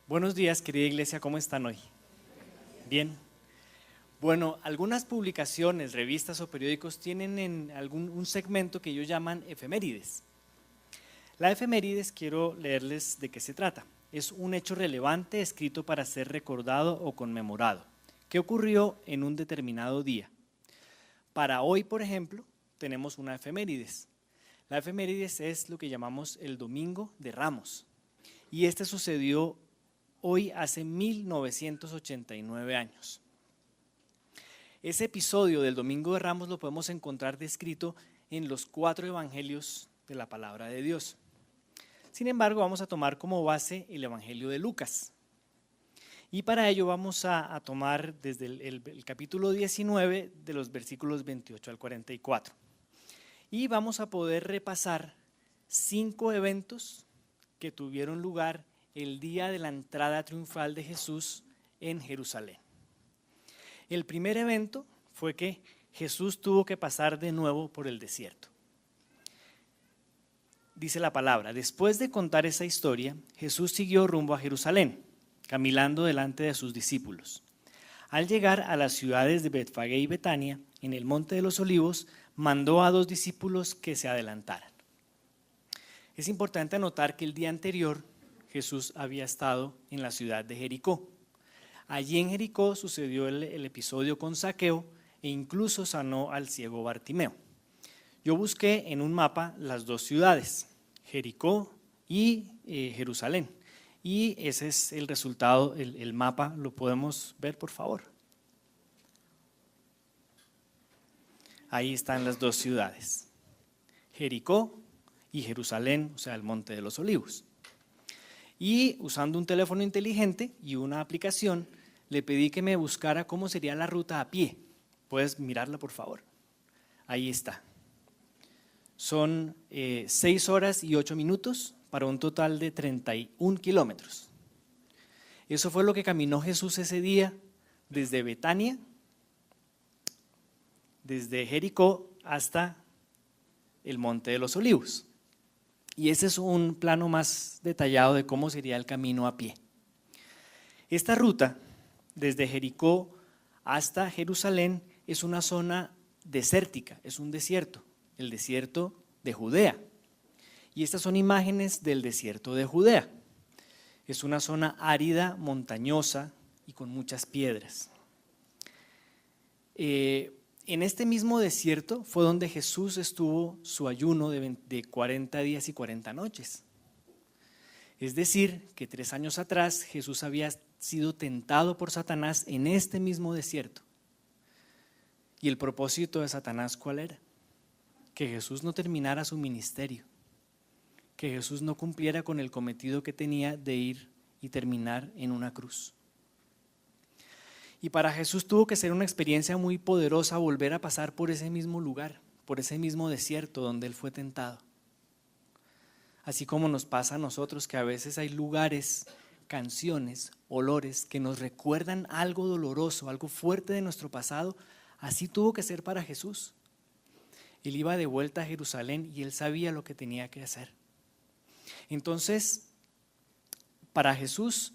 Buenos días, querida iglesia, ¿cómo están hoy? Bien. Bueno, algunas publicaciones, revistas o periódicos tienen un segmento que ellos llaman efemérides. La efemérides, quiero leerles de qué se trata. Es un hecho relevante escrito para ser recordado o conmemorado, que ocurrió en un determinado día. Para hoy, por ejemplo, tenemos una efemérides. La efemérides es lo que llamamos el Domingo de Ramos. Y este sucedió hoy hace 1989 años. Ese episodio del Domingo de Ramos lo podemos encontrar descrito en los 4 evangelios de la palabra de Dios. Sin embargo, vamos a tomar como base el Evangelio de Lucas. Y para ello vamos a tomar desde el capítulo 19 de los versículos 28 al 44. Y vamos a poder repasar 5 eventos que tuvieron lugar el día de la entrada triunfal de Jesús en Jerusalén. El primer evento fue que Jesús tuvo que pasar de nuevo por el desierto. Dice la palabra, después de contar esa historia, Jesús siguió rumbo a Jerusalén, caminando delante de sus discípulos. Al llegar a las ciudades de Betfagé y Betania, en el Monte de los Olivos, mandó a 2 discípulos que se adelantaran. Es importante anotar que el día anterior Jesús había estado en la ciudad de Jericó. Allí en Jericó sucedió el episodio con Zaqueo e incluso sanó al ciego Bartimeo. Yo busqué en un mapa las 2 ciudades, Jericó y Jerusalén. Y ese es el resultado, el mapa, ¿lo podemos ver por favor? Ahí están las 2 ciudades, Jericó y Jerusalén, o sea, el Monte de los Olivos. Y usando un teléfono inteligente y una aplicación, le pedí que me buscara cómo sería la ruta a pie. ¿Puedes mirarla, por favor? Ahí está. Son 6 horas y 8 minutos para un total de 31 kilómetros. Eso fue lo que caminó Jesús ese día desde Betania, desde Jericó hasta el Monte de los Olivos. Y ese es un plano más detallado de cómo sería el camino a pie. Esta ruta, desde Jericó hasta Jerusalén, es una zona desértica, es un desierto, el desierto de Judea. Y estas son imágenes del desierto de Judea. Es una zona árida, montañosa y con muchas piedras. En este mismo desierto fue donde Jesús estuvo su ayuno de 40 días y 40 noches. Es decir, que 3 años atrás Jesús había sido tentado por Satanás en este mismo desierto. ¿Y el propósito de Satanás cuál era? Que Jesús no terminara su ministerio, que Jesús no cumpliera con el cometido que tenía de ir y terminar en una cruz. Y para Jesús tuvo que ser una experiencia muy poderosa volver a pasar por ese mismo lugar, por ese mismo desierto donde Él fue tentado. Así como nos pasa a nosotros que a veces hay lugares, canciones, olores que nos recuerdan algo doloroso, algo fuerte de nuestro pasado, así tuvo que ser para Jesús. Él iba de vuelta a Jerusalén y Él sabía lo que tenía que hacer. Entonces, para Jesús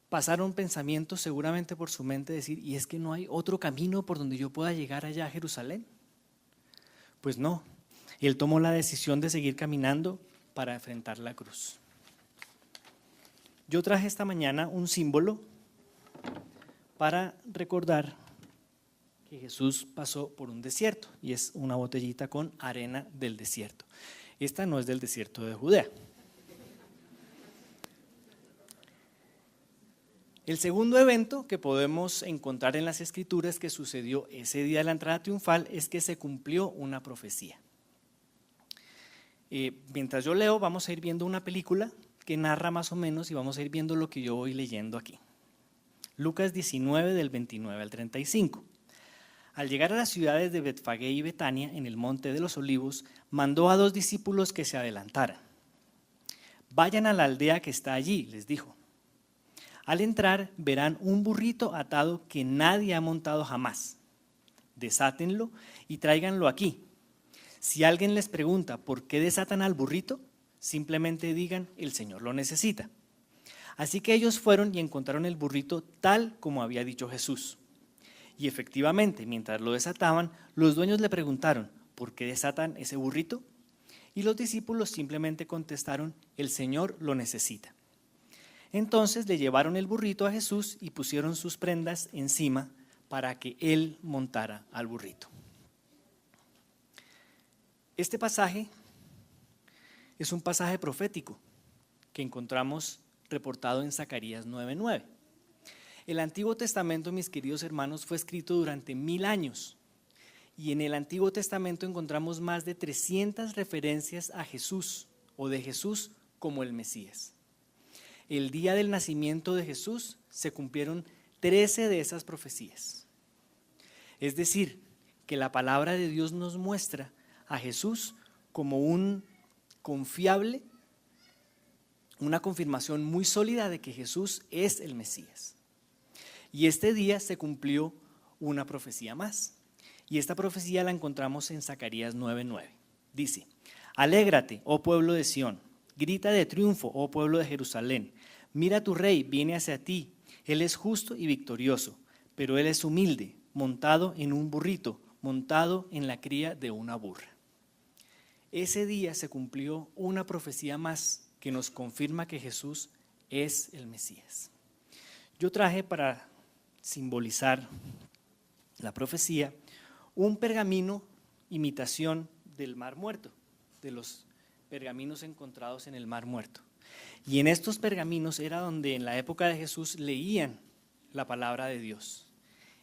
pasaron pensamientos seguramente por su mente decir, ¿y es que no hay otro camino por donde yo pueda llegar allá a Jerusalén? Pues no, Él tomó la decisión de seguir caminando para enfrentar la cruz. Yo traje esta mañana un símbolo para recordar que Jesús pasó por un desierto y es una botellita con arena del desierto. Esta no es del desierto de Judea. El segundo evento que podemos encontrar en las Escrituras que sucedió ese día de la entrada triunfal es que se cumplió una profecía. Mientras yo leo, vamos a ir viendo una película que narra más o menos y vamos a ir viendo lo que yo voy leyendo aquí. Lucas 19 del 29 al 35. Al llegar a las ciudades de Betfagé y Betania, en el Monte de los Olivos, mandó a 2 discípulos que se adelantaran. Vayan a la aldea que está allí, les dijo. Al entrar verán un burrito atado que nadie ha montado jamás. Desátenlo y tráiganlo aquí. Si alguien les pregunta por qué desatan al burrito, simplemente digan, el Señor lo necesita. Así que ellos fueron y encontraron el burrito tal como había dicho Jesús. Y efectivamente, mientras lo desataban, los dueños le preguntaron, ¿por qué desatan ese burrito? Y los discípulos simplemente contestaron, el Señor lo necesita. Entonces le llevaron el burrito a Jesús y pusieron sus prendas encima para que él montara al burrito. Este pasaje es un pasaje profético que encontramos reportado en Zacarías 9:9. El Antiguo Testamento, mis queridos hermanos, fue escrito durante 1000 años. Y en el Antiguo Testamento encontramos más de 300 referencias a Jesús o de Jesús como el Mesías. El día del nacimiento de Jesús se cumplieron 13 de esas profecías. Es decir, que la palabra de Dios nos muestra a Jesús como un confiable, una confirmación muy sólida de que Jesús es el Mesías. Y este día se cumplió una profecía más. Y esta profecía la encontramos en Zacarías 9:9. Dice, alégrate, oh pueblo de Sión, grita de triunfo, oh pueblo de Jerusalén. Mira, tu rey viene hacia ti, él es justo y victorioso, pero él es humilde, montado en un burrito, montado en la cría de una burra. Ese día se cumplió una profecía más que nos confirma que Jesús es el Mesías. Yo traje para simbolizar la profecía un pergamino imitación del Mar Muerto, de los pergaminos encontrados en el Mar Muerto. Y en estos pergaminos era donde en la época de Jesús leían la palabra de Dios.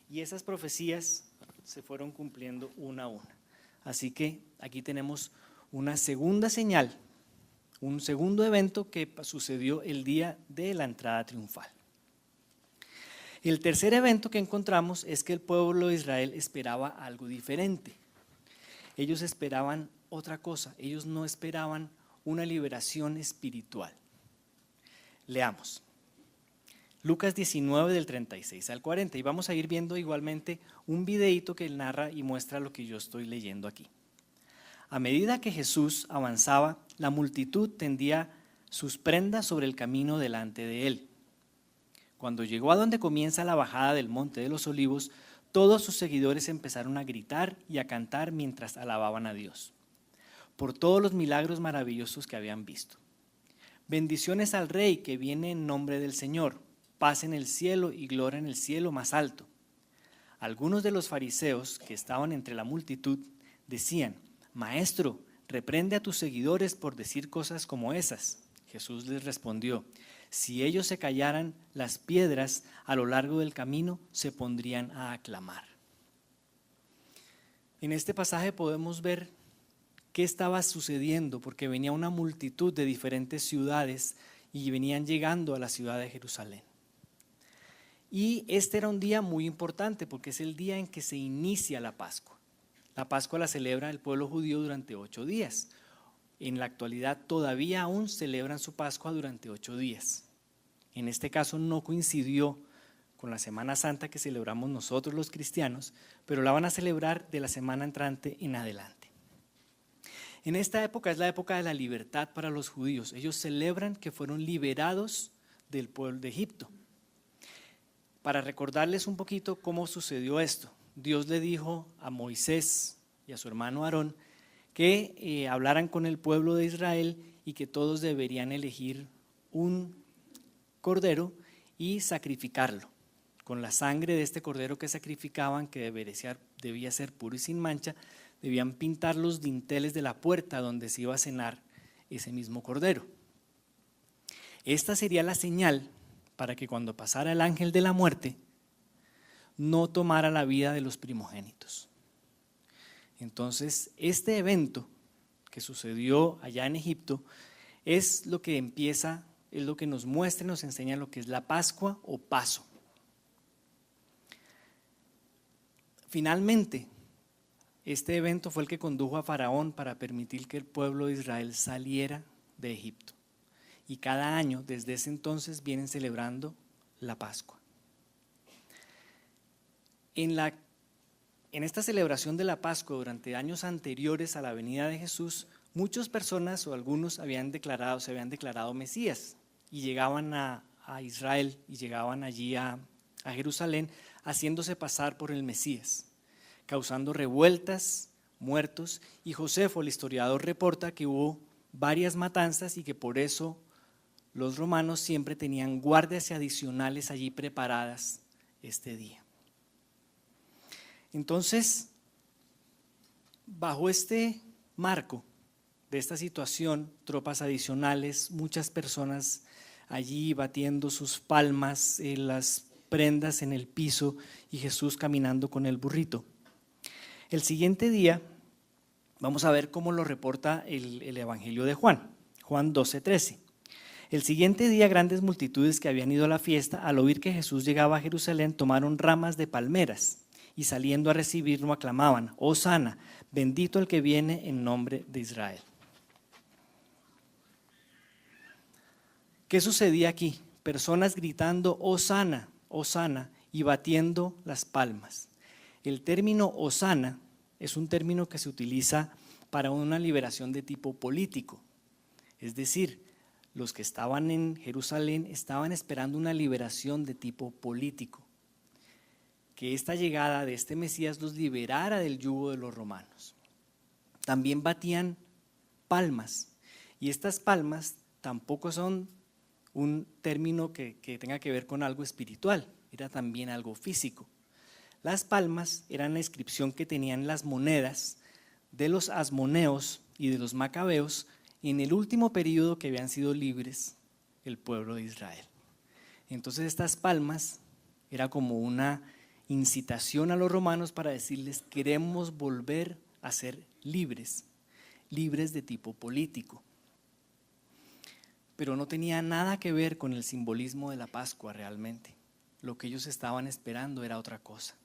Y esas profecías se fueron cumpliendo una a una. Así que aquí tenemos una segunda señal, un segundo evento que sucedió el día de la entrada triunfal. El tercer evento que encontramos es que el pueblo de Israel esperaba algo diferente. Ellos esperaban otra cosa, ellos no esperaban una liberación espiritual. Leamos. Lucas 19 del 36 al 40 y vamos a ir viendo igualmente un videíto que narra y muestra lo que yo estoy leyendo aquí. A medida que Jesús avanzaba, la multitud tendía sus prendas sobre el camino delante de él. Cuando llegó a donde comienza la bajada del Monte de los Olivos, todos sus seguidores empezaron a gritar y a cantar mientras alababan a Dios, por todos los milagros maravillosos que habían visto. Bendiciones al Rey que viene en nombre del Señor, paz en el cielo y gloria en el cielo más alto. Algunos de los fariseos que estaban entre la multitud decían, Maestro, reprende a tus seguidores por decir cosas como esas. Jesús les respondió, si ellos se callaran, las piedras a lo largo del camino se pondrían a aclamar. En este pasaje podemos ver qué estaba sucediendo, porque venía una multitud de diferentes ciudades y venían llegando a la ciudad de Jerusalén. Y este era un día muy importante porque es el día en que se inicia la Pascua. La Pascua la celebra el pueblo judío durante 8 días. En la actualidad todavía aún celebran su Pascua durante 8 días. En este caso no coincidió con la Semana Santa que celebramos nosotros los cristianos, pero la van a celebrar de la semana entrante en adelante. En esta época es la época de la libertad para los judíos. Ellos celebran que fueron liberados del pueblo de Egipto. Para recordarles un poquito cómo sucedió esto, Dios le dijo a Moisés y a su hermano Aarón que hablaran con el pueblo de Israel y que todos deberían elegir un cordero y sacrificarlo. Con la sangre de este cordero que sacrificaban, que debía ser puro y sin mancha, debían pintar los dinteles de la puerta donde se iba a cenar ese mismo cordero. Esta sería la señal para que cuando pasara el ángel de la muerte no tomara la vida de los primogénitos. Entonces, este evento que sucedió allá en Egipto es lo que empieza, es lo que nos muestra y nos enseña lo que es la Pascua o Paso. Finalmente, este evento fue el que condujo a Faraón para permitir que el pueblo de Israel saliera de Egipto. Y cada año, desde ese entonces, vienen celebrando la Pascua. En esta celebración de la Pascua, durante años anteriores a la venida de Jesús, muchas personas o algunos se habían declarado Mesías y llegaban a a Israel y llegaban allí a Jerusalén haciéndose pasar por el Mesías, causando revueltas, muertos, y Josefo, el historiador, reporta que hubo varias matanzas y que por eso los romanos siempre tenían guardias adicionales allí preparadas este día. Entonces, bajo este marco de esta situación, tropas adicionales, muchas personas allí batiendo sus palmas, las prendas en el piso y Jesús caminando con el burrito. El siguiente día vamos a ver cómo lo reporta el Evangelio de Juan, Juan 12:13. El siguiente día grandes multitudes que habían ido a la fiesta, al oír que Jesús llegaba a Jerusalén, tomaron ramas de palmeras y saliendo a recibirlo aclamaban: Hosana, bendito el que viene en nombre de Israel. ¿Qué sucedía aquí? Personas gritando Hosana, Hosana y batiendo las palmas. El término Hosana es un término que se utiliza para una liberación de tipo político. Es decir, los que estaban en Jerusalén estaban esperando una liberación de tipo político, que esta llegada de este Mesías los liberara del yugo de los romanos. También batían palmas, y estas palmas tampoco son un término que tenga que ver con algo espiritual, era también algo físico. Las palmas eran la inscripción que tenían las monedas de los asmoneos y de los macabeos en el último periodo que habían sido libres el pueblo de Israel. Entonces estas palmas era como una incitación a los romanos para decirles: queremos volver a ser libres, libres de tipo político. Pero no tenía nada que ver con el simbolismo de la Pascua realmente. Lo que ellos estaban esperando era otra cosa.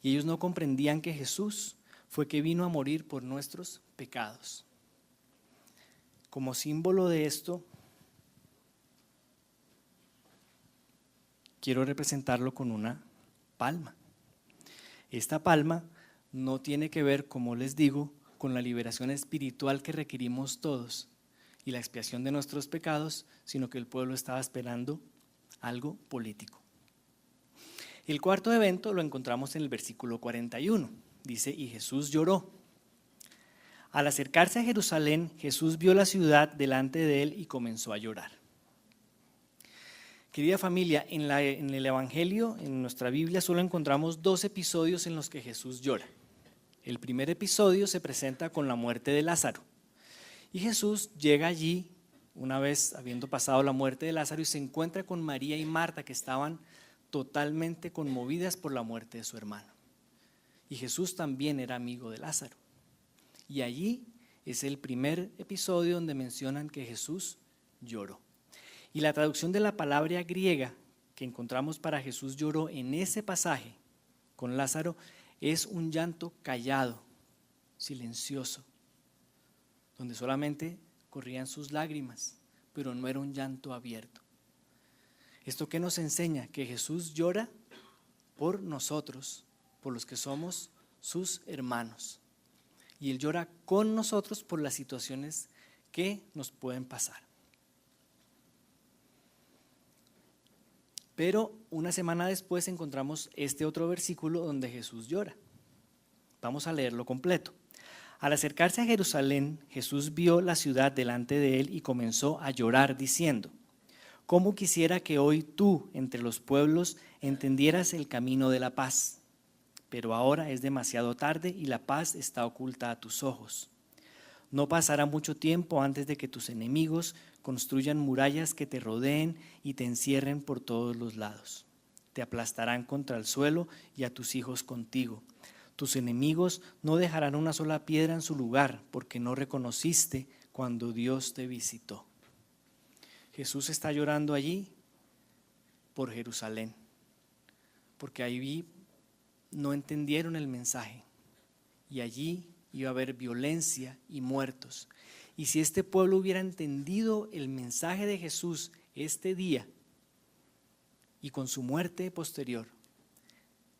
Y ellos no comprendían que Jesús fue que vino a morir por nuestros pecados. Como símbolo de esto, quiero representarlo con una palma. Esta palma no tiene que ver, como les digo, con la liberación espiritual que requerimos todos y la expiación de nuestros pecados, sino que el pueblo estaba esperando algo político. El cuarto evento lo encontramos en el versículo 41. Dice: y Jesús lloró. Al acercarse a Jerusalén, Jesús vio la ciudad delante de él y comenzó a llorar. Querida familia, en el Evangelio, en nuestra Biblia, solo encontramos 2 episodios en los que Jesús llora. El primer episodio se presenta con la muerte de Lázaro. Y Jesús llega allí, una vez habiendo pasado la muerte de Lázaro, y se encuentra con María y Marta, que estaban totalmente conmovidas por la muerte de su hermano. Y Jesús también era amigo de Lázaro. Y allí es el primer episodio donde mencionan que Jesús lloró. Y la traducción de la palabra griega que encontramos para Jesús lloró en ese pasaje con Lázaro es un llanto callado, silencioso, donde solamente corrían sus lágrimas, pero no era un llanto abierto. ¿Esto qué nos enseña? Que Jesús llora por nosotros, por los que somos sus hermanos. Y Él llora con nosotros por las situaciones que nos pueden pasar. Pero una semana después encontramos este otro versículo donde Jesús llora. Vamos a leerlo completo. Al acercarse a Jerusalén, Jesús vio la ciudad delante de él y comenzó a llorar diciendo: ¿cómo quisiera que hoy tú, entre los pueblos, entendieras el camino de la paz? Pero ahora es demasiado tarde y la paz está oculta a tus ojos. No pasará mucho tiempo antes de que tus enemigos construyan murallas que te rodeen y te encierren por todos los lados. Te aplastarán contra el suelo y a tus hijos contigo. Tus enemigos no dejarán una sola piedra en su lugar, porque no reconociste cuando Dios te visitó. Jesús está llorando allí por Jerusalén, porque allí no entendieron el mensaje y allí iba a haber violencia y muertos. Y si este pueblo hubiera entendido el mensaje de Jesús este día y con su muerte posterior,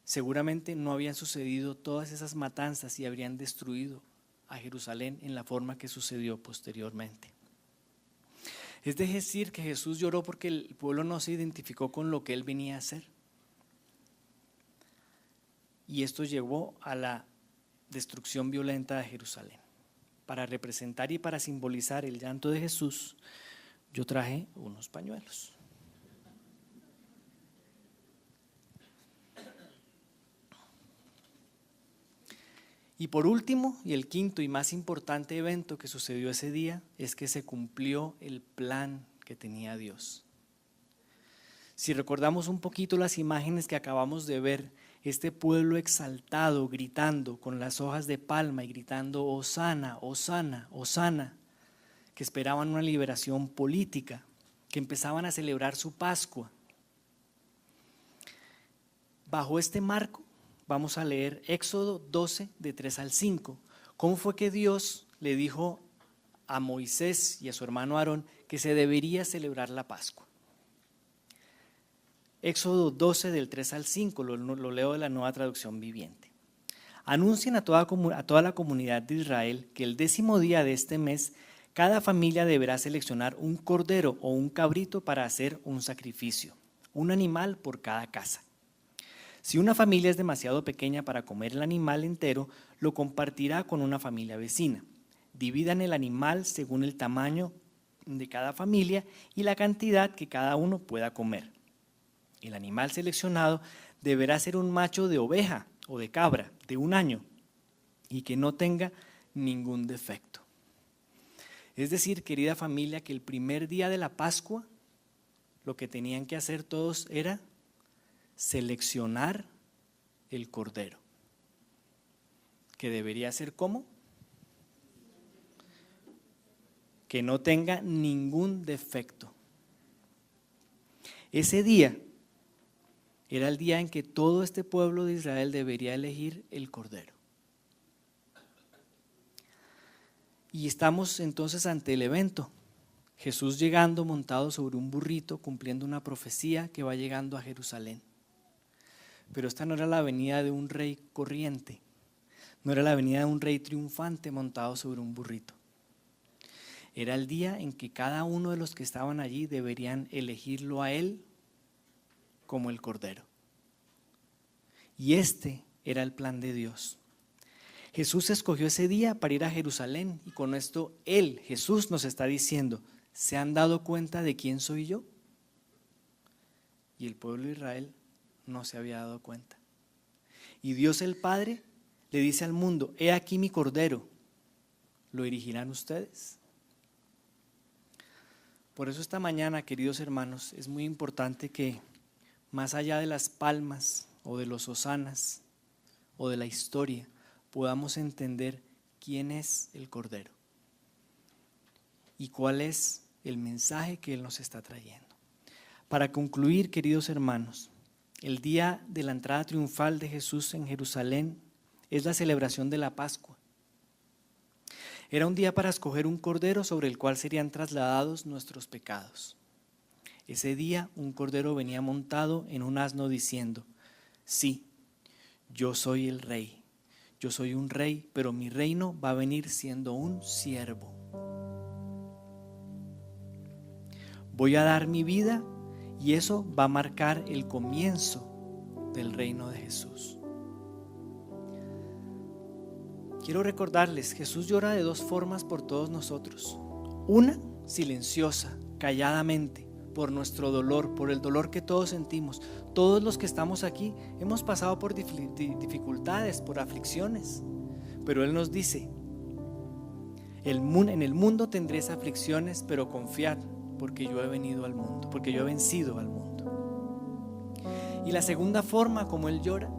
seguramente no habían sucedido todas esas matanzas y habrían destruido a Jerusalén en la forma que sucedió posteriormente. Es decir, que Jesús lloró porque el pueblo no se identificó con lo que él venía a hacer. Y esto llevó a la destrucción violenta de Jerusalén. Para representar y para simbolizar el llanto de Jesús, yo traje unos pañuelos. Y por último, y el quinto y más importante evento que sucedió ese día, es que se cumplió el plan que tenía Dios. Si recordamos un poquito las imágenes que acabamos de ver, este pueblo exaltado, gritando con las hojas de palma y gritando Hosana, Hosana, Hosana, que esperaban una liberación política, que empezaban a celebrar su Pascua. Bajo este marco, vamos a leer Éxodo 12, de 3 al 5. ¿Cómo fue que Dios le dijo a Moisés y a su hermano Aarón que se debería celebrar la Pascua? Éxodo 12, del 3 al 5, lo leo de la Nueva Traducción Viviente. Anuncien a toda la comunidad de Israel que el 10º día de este mes, cada familia deberá seleccionar un cordero o un cabrito para hacer un sacrificio, un animal por cada casa. Si una familia es demasiado pequeña para comer el animal entero, lo compartirá con una familia vecina. Dividan el animal según el tamaño de cada familia y la cantidad que cada uno pueda comer. El animal seleccionado deberá ser un macho de oveja o de cabra de 1 año y que no tenga ningún defecto. Es decir, querida familia, que el primer día de la Pascua lo que tenían que hacer todos era seleccionar el cordero, que debería ser ¿cómo? Que no tenga ningún defecto. Ese día era el día en que todo este pueblo de Israel debería elegir el cordero. Y estamos entonces ante el evento. Jesús llegando montado sobre un burrito, cumpliendo una profecía que va llegando a Jerusalén. Pero esta no era la venida de un rey corriente, no era la venida de un rey triunfante montado sobre un burrito. Era el día en que cada uno de los que estaban allí deberían elegirlo a él como el cordero. Y este era el plan de Dios. Jesús escogió ese día para ir a Jerusalén y con esto él, Jesús, nos está diciendo: ¿se han dado cuenta de quién soy yo? Y el pueblo de Israel no se había dado cuenta. Y Dios el Padre le dice al mundo: he aquí mi cordero, ¿lo erigirán ustedes? Por eso esta mañana, queridos hermanos, es muy importante que más allá de las palmas o de los hosanas o de la historia, podamos entender quién es el cordero y cuál es el mensaje que Él nos está trayendo. Para concluir, queridos hermanos, el día de la entrada triunfal de Jesús en Jerusalén es la celebración de la Pascua. Era un día para escoger un cordero sobre el cual serían trasladados nuestros pecados. Ese día un cordero venía montado en un asno diciendo: sí, yo soy el rey, yo soy un rey, pero mi reino va a venir siendo un siervo. Voy a dar mi vida y eso va a marcar el comienzo del reino de Jesús. Quiero recordarles, Jesús llora de 2 formas por todos nosotros. Una, silenciosa, calladamente, por nuestro dolor, por el dolor que todos sentimos. Todos los que estamos aquí hemos pasado por dificultades, por aflicciones, pero Él nos dice: en el mundo tendréis aflicciones, pero confiad, porque yo he venido al mundo, porque yo he vencido al mundo. Y la segunda forma como Él llora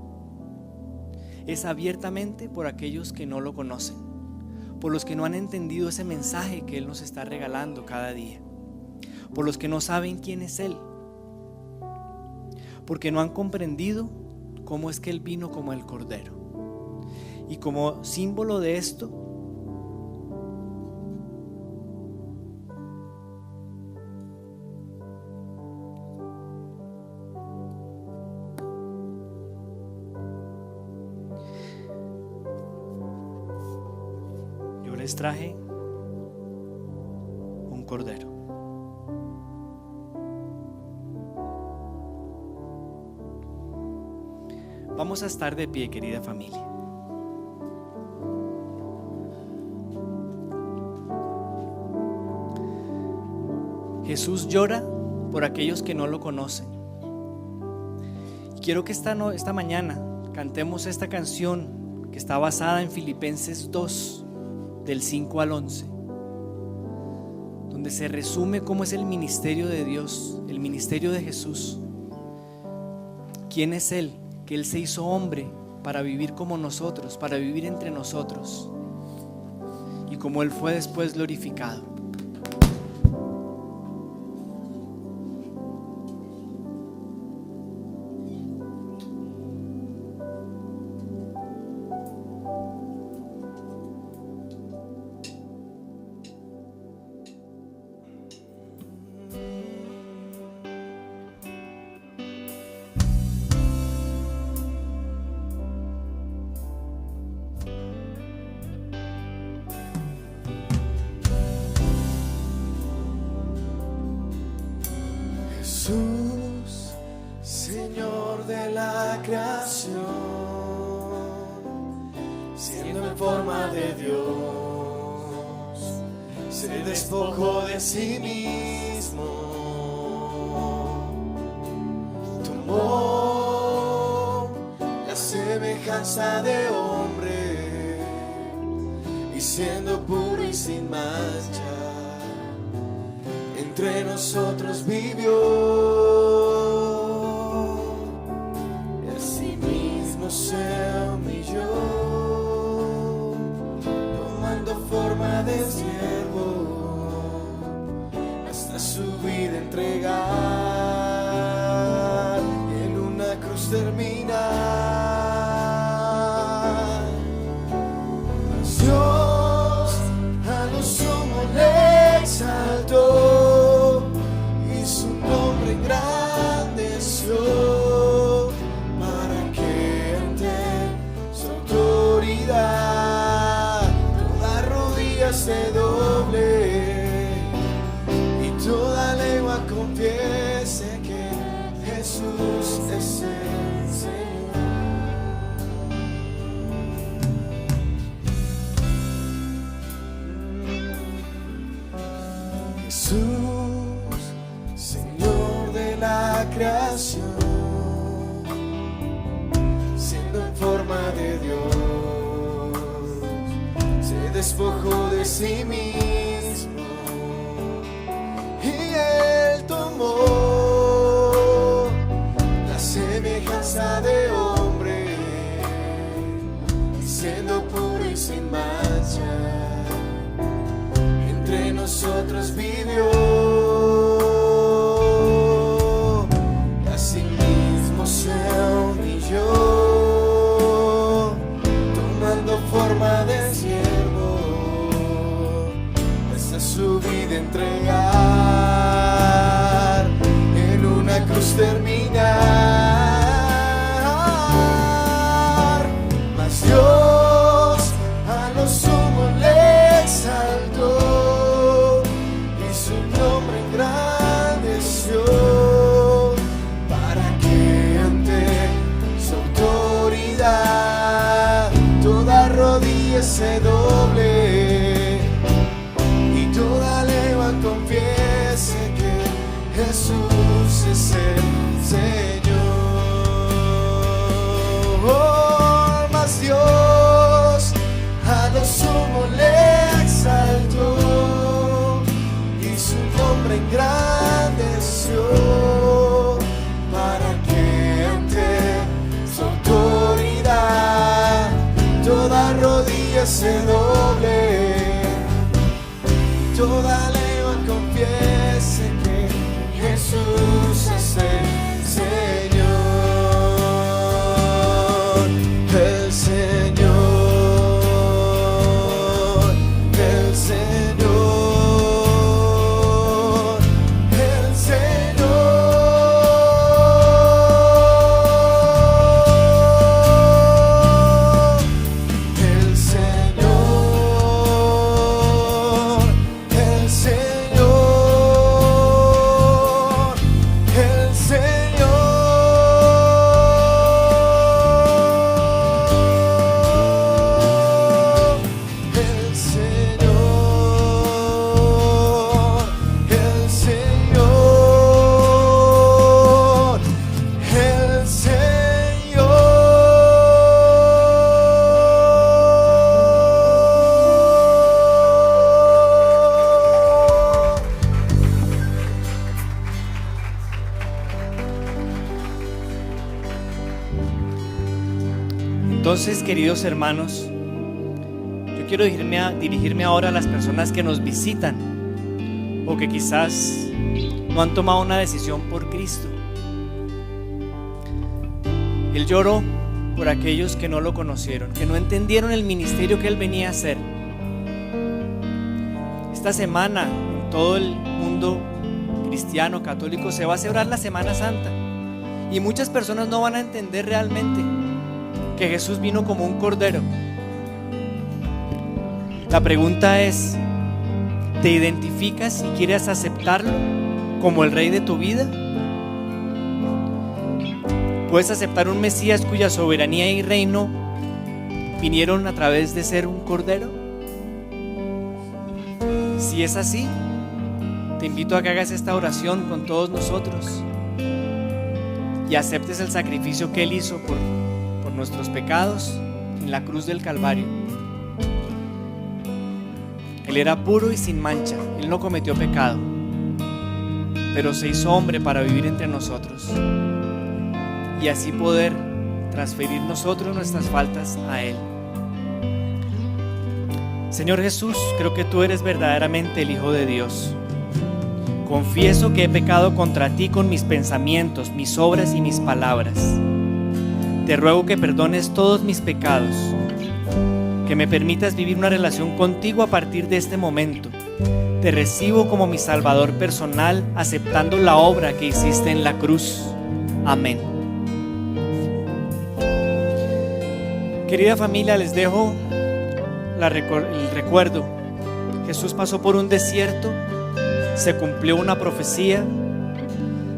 es abiertamente por aquellos que no lo conocen, por los que no han entendido ese mensaje que Él nos está regalando cada día, por los que no saben quién es Él, porque no han comprendido cómo es que Él vino como el Cordero. Y como símbolo de esto, yo les traje un cordero. Vamos a estar de pie, querida familia. Jesús llora por aquellos que no lo conocen. Quiero que esta mañana cantemos esta canción que está basada en Filipenses 2, del 5 al 11, donde se resume cómo es el ministerio de Dios, el ministerio de Jesús. ¿Quién es Él? Que Él se hizo hombre para vivir como nosotros, para vivir entre nosotros, y como Él fue después glorificado. Jesús, Señor de la creación, siendo en forma de Dios, se despojó de sí mismo, tomó la semejanza de hombre y siendo puro y sin mancha, entre nosotros vivió, y a sí mismo se humilló, tomando forma de siervo, hasta su vida entregar, y en una cruz terminar. Mas Dios a lo sumo le exaltó, para que ante su autoridad toda rodilla se doble y toda lengua confiese que Jesús es el Señor. Jesús, Señor de la creación, siendo en forma de Dios, se despojó de sí mismo y Él tomó la semejanza de hombre, y siendo puro y sin mancha, entre nosotros vivió. Forma de siervo, hasta su vida entregar, en una cruz terminar. Mas Dios a lo sumo le exaltó y su nombre engrandeció, para que ante su autoridad toda rodilla se doble y toda lengua confiese que Jesús es el Señor. Oh, mas Dios a lo sumo le exaltó y su nombre engrandeció, para que ante su autoridad toda rodilla se doble, toda lengua confiese que Jesús es el Señor, el Señor, el Señor, el Señor. Entonces, queridos hermanos, yo quiero dirigirme ahora a las personas que nos visitan o que quizás no han tomado una decisión por Cristo. Él lloró por aquellos que no lo conocieron, que no entendieron el ministerio que Él venía a hacer. Esta semana, en todo el mundo cristiano, católico, se va a celebrar la Semana Santa. Y muchas personas no van a entender realmente que Jesús vino como un cordero. La pregunta es, ¿te identificas y quieres aceptarlo como el rey de tu vida? ¿Puedes aceptar un Mesías cuya soberanía y reino vinieron a través de ser un cordero? Si es así, te invito a que hagas esta oración con todos nosotros y aceptes el sacrificio que Él hizo por nuestros pecados en la cruz del Calvario. Él era puro y sin mancha, Él no cometió pecado, pero se hizo hombre para vivir entre nosotros y así poder transferir nosotros nuestras faltas a Él. Señor Jesús, creo que tú eres verdaderamente el Hijo de Dios. Confieso que he pecado contra ti con mis pensamientos, mis obras y mis palabras. Te ruego que perdones todos mis pecados, que me permitas vivir una relación contigo a partir de este momento. Te recibo como mi Salvador personal, aceptando la obra que hiciste en la cruz. Amén. Querida familia, les dejo el recuerdo. Jesús pasó por un desierto, se cumplió una profecía.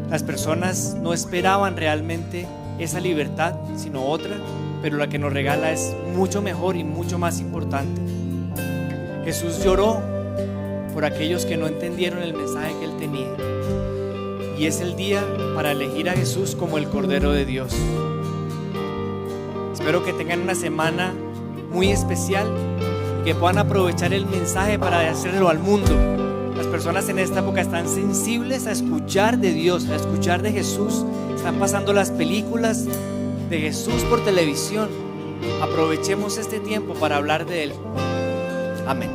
Las personas no esperaban realmente esa libertad, sino otra, pero la que nos regala es mucho mejor y mucho más importante. Jesús lloró por aquellos que no entendieron el mensaje que Él tenía, y es el día para elegir a Jesús como el Cordero de Dios. Espero que tengan una semana muy especial y que puedan aprovechar el mensaje para hacerlo al mundo. Las personas en esta época están sensibles a escuchar de Dios, a escuchar de Jesús. Están pasando las películas de Jesús por televisión. Aprovechemos este tiempo para hablar de Él. Amén.